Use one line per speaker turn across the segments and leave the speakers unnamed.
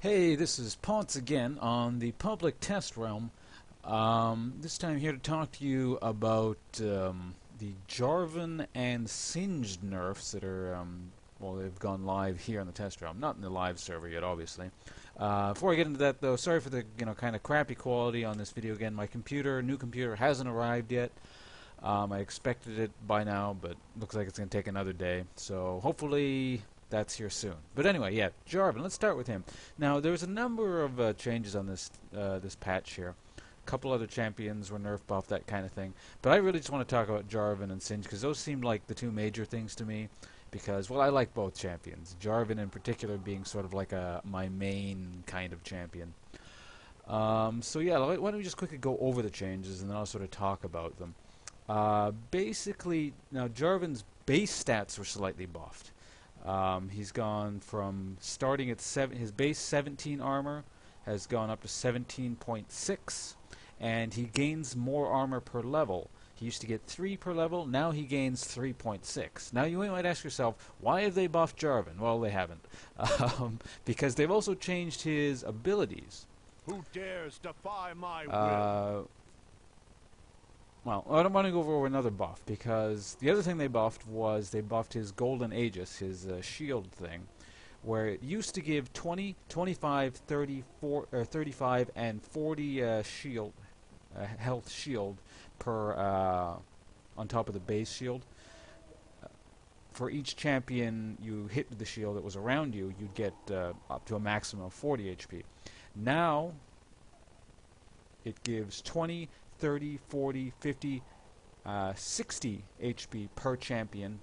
Hey, this is Ponce again on the public test realm. This time here to talk to you about the Jarvan and Singed nerfs that are, well, they've gone live here on the test realm. Not in the live server yet, obviously. Before I get into that, though, sorry for the kind of crappy quality on this video again. My new computer hasn't arrived yet. I expected it by now, but looks like it's going to take another day. So hopefully that's here soon. But anyway, yeah, Jarvan. Let's start with him. Now, there's a number of changes on this patch here. A couple other champions were nerf buffed, that kind of thing. But I really just want to talk about Jarvan and Singe because those seem like the two major things to me. Because, well, I like both champions. Jarvan in particular being sort of like my main kind of champion. So yeah, why don't we just quickly go over the changes and then I'll sort of talk about them. Basically, now Jarvan's base stats were slightly buffed. He's gone from starting at his base 17 armor has gone up to 17.6, and he gains more armor per level. He used to get 3 per level, now he gains 3.6. Now you might ask yourself, why have they buffed Jarvan? Well, they haven't. Because they've also changed his abilities.
Who dares defy my will?
Well, I don't want to go over another buff, because the other thing they buffed was they buffed his Golden Aegis, his shield thing, where it used to give 20, 25, 34, 35, and 40 health shield per on top of the base shield. For each champion you hit with the shield that was around you, you'd get up to a maximum of 40 HP. Now, it gives 20, 30, 40, 50, 60 HP per champion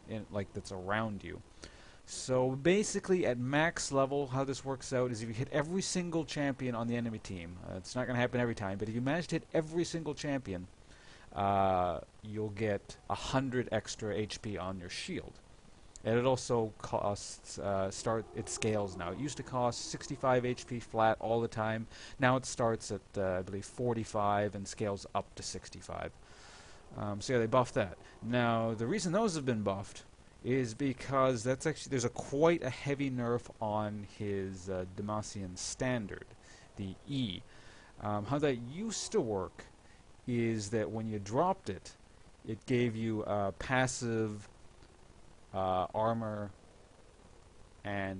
that's around you. So basically at max level, how this works out is if you hit every single champion on the enemy team, it's not going to happen every time, but if you manage to hit every single champion, you'll get 100 extra HP on your shield. And it also costs, it scales now. It used to cost 65 HP flat all the time. Now it starts at, I believe, 45 and scales up to 65. So yeah, they buffed that. Now, the reason those have been buffed is because there's quite a heavy nerf on his Demacian standard, the E. How that used to work is that when you dropped it, it gave you a passive armor,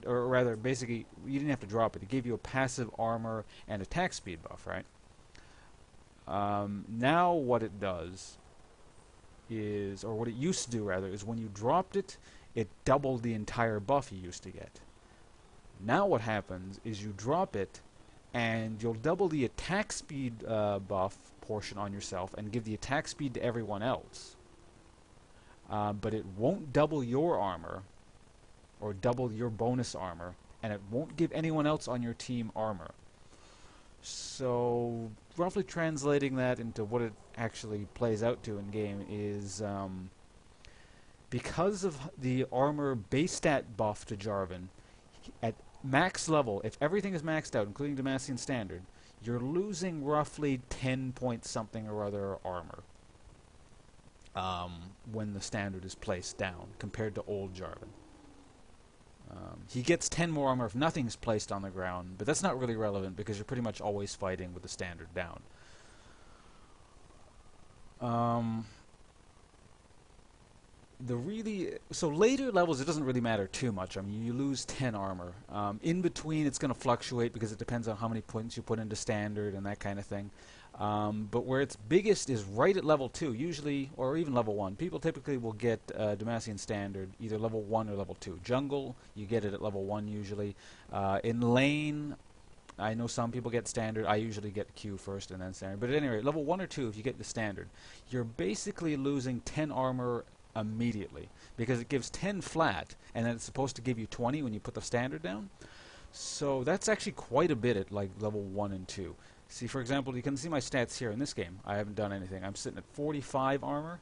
or rather, basically, you didn't have to drop it. It gave you a passive armor and attack speed buff, right? Now what it does is, or what it used to do rather, is when you dropped it, it doubled the entire buff you used to get. Now what happens is you drop it, and you'll double the attack speed buff portion on yourself and give the attack speed to everyone else. But it won't double your armor, or double your bonus armor, and it won't give anyone else on your team armor. So, roughly translating that into what it actually plays out to in game is, because of the armor base stat buff to Jarvan, at max level, if everything is maxed out, including Demacian Standard, you're losing roughly 10 point something or other armor. When the standard is placed down compared to old Jarvan. He gets 10 more armor if nothing's placed on the ground, but that's not really relevant because you're pretty much always fighting with the standard down. So later levels it doesn't really matter too much. I mean, you lose 10 armor. In between it's going to fluctuate because it depends on how many points you put into standard and that kind of thing. But where it's biggest is right at level 2, usually, or even level 1. People typically will get Demacian Standard either level 1 or level 2. Jungle, you get it at level 1 usually. In lane, I know some people get Standard. I usually get Q first and then Standard. But at any rate, level 1 or 2, if you get the Standard, you're basically losing 10 armor immediately because it gives 10 flat, and then it's supposed to give you 20 when you put the Standard down. So that's actually quite a bit at like level 1 and 2. See, for example, you can see my stats here in this game. I haven't done anything. I'm sitting at 45 armor.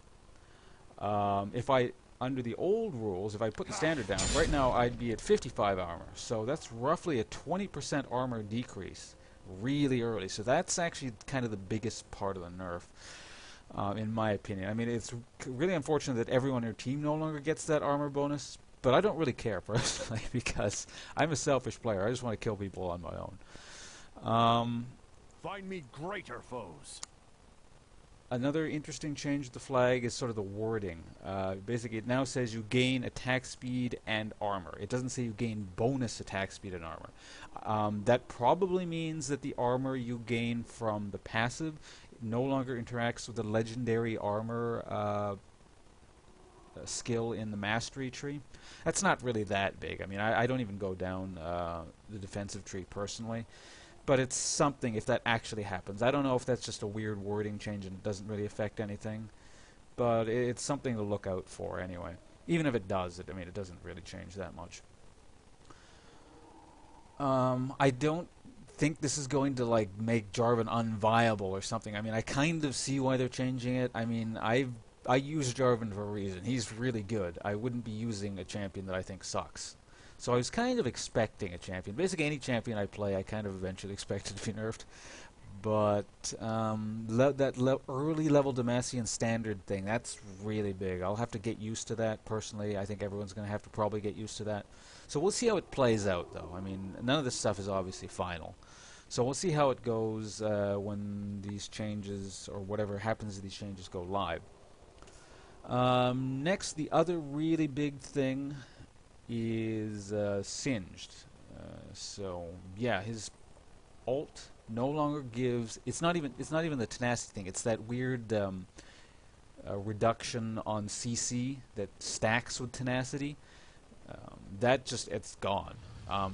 Under the old rules, if I put the standard down, right now I'd be at 55 armor. So that's roughly a 20% armor decrease really early. So that's actually kind of the biggest part of the nerf, in my opinion. I mean, it's really unfortunate that everyone on your team no longer gets that armor bonus, But I don't really care personally because I'm a selfish player. I just want to kill people on my own.
Find me greater foes.
Another interesting change to the flag is sort of the wording. Basically, it now says you gain attack speed and armor. It doesn't say you gain bonus attack speed and armor. That probably means that the armor you gain from the passive no longer interacts with the legendary armor skill in the mastery tree. That's not really that big. I mean, I don't even go down the defensive tree personally. But it's something if that actually happens. I don't know if that's just a weird wording change and it doesn't really affect anything. But it's something to look out for anyway. Even if it does, I mean, it doesn't really change that much. I don't think this is going to like make Jarvan unviable or something. I mean, I kind of see why they're changing it. I mean, I use Jarvan for a reason. He's really good. I wouldn't be using a champion that I think sucks. So I was kind of expecting a champion. Basically, any champion I play, I kind of eventually expected to be nerfed. But that early level Demacian standard thing, that's really big. I'll have to get used to that personally. I think everyone's going to have to probably get used to that. So we'll see how it plays out, though. I mean, none of this stuff is obviously final. So we'll see how it goes when these changes, or whatever happens to these changes, go live. Next, the other really big thing is Singed. So yeah, his ult no longer gives. It's not even the tenacity thing. It's that weird reduction on CC that stacks with tenacity. That just it's gone.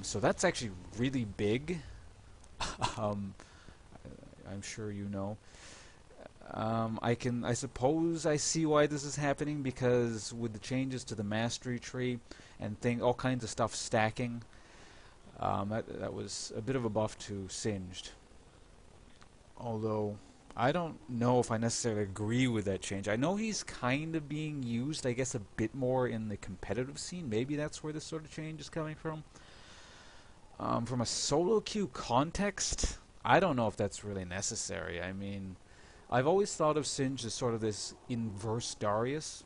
So that's actually really big. I'm sure you know. I suppose I see why this is happening, because with the changes to the mastery tree and all kinds of stuff stacking, that was a bit of a buff to Singed. Although I don't know if I necessarily agree with that change. I know he's kind of being used, I guess, a bit more in the competitive scene. Maybe that's where this sort of change is coming from. From a solo queue context, I don't know if that's really necessary. I mean, I've always thought of Singed as sort of this inverse Darius,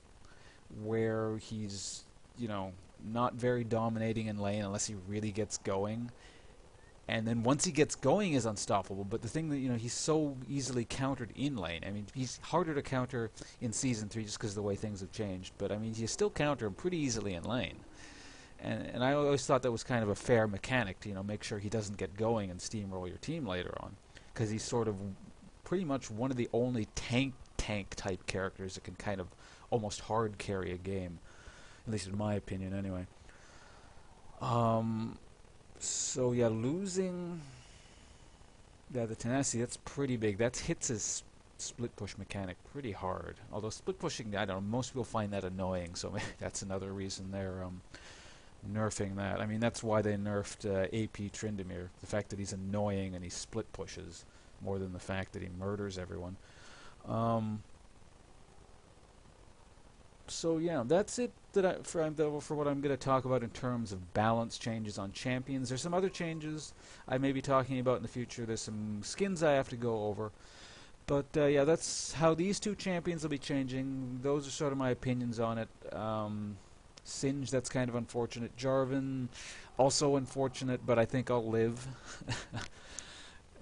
where he's, you know, not very dominating in lane unless he really gets going. And then once he gets going, is unstoppable. But the thing that, you know, he's so easily countered in lane. I mean, he's harder to counter in Season 3 just because of the way things have changed. But, I mean, you still counter him pretty easily in lane. And I always thought that was kind of a fair mechanic to, you know, make sure he doesn't get going and steamroll your team later on. Because he's sort of pretty much one of the only tank type characters that can kind of almost hard carry a game, at least in my opinion anyway. So yeah, losing the tenacity, that's pretty big. That hits his split push mechanic pretty hard. Although split pushing, I don't know, most people find that annoying, so maybe that's another reason they're nerfing that. I mean, that's why they nerfed AP Tryndamere, the fact that he's annoying and he split pushes, more than the fact that he murders everyone. So yeah, that's it for what I'm going to talk about in terms of balance changes on champions. There's some other changes I may be talking about in the future. There's some skins I have to go over. But yeah, that's how these two champions will be changing. Those are sort of my opinions on it. Singed, that's kind of unfortunate. Jarvan, also unfortunate, but I think I'll live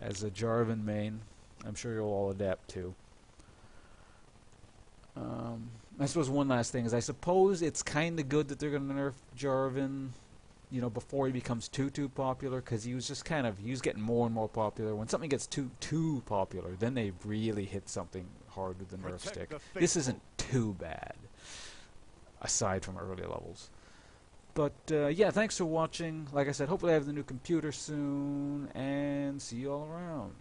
as a Jarvan main. I'm sure you'll all adapt too. I suppose one last thing is, I suppose it's kind of good that they're going to nerf Jarvan, you know, before he becomes too popular, because he was just he was getting more and more popular. When something gets too popular, then they really hit something hard with the nerf stick. This isn't too bad, aside from early levels. But yeah, thanks for watching. Like I said, hopefully I have the new computer soon, and see you all around.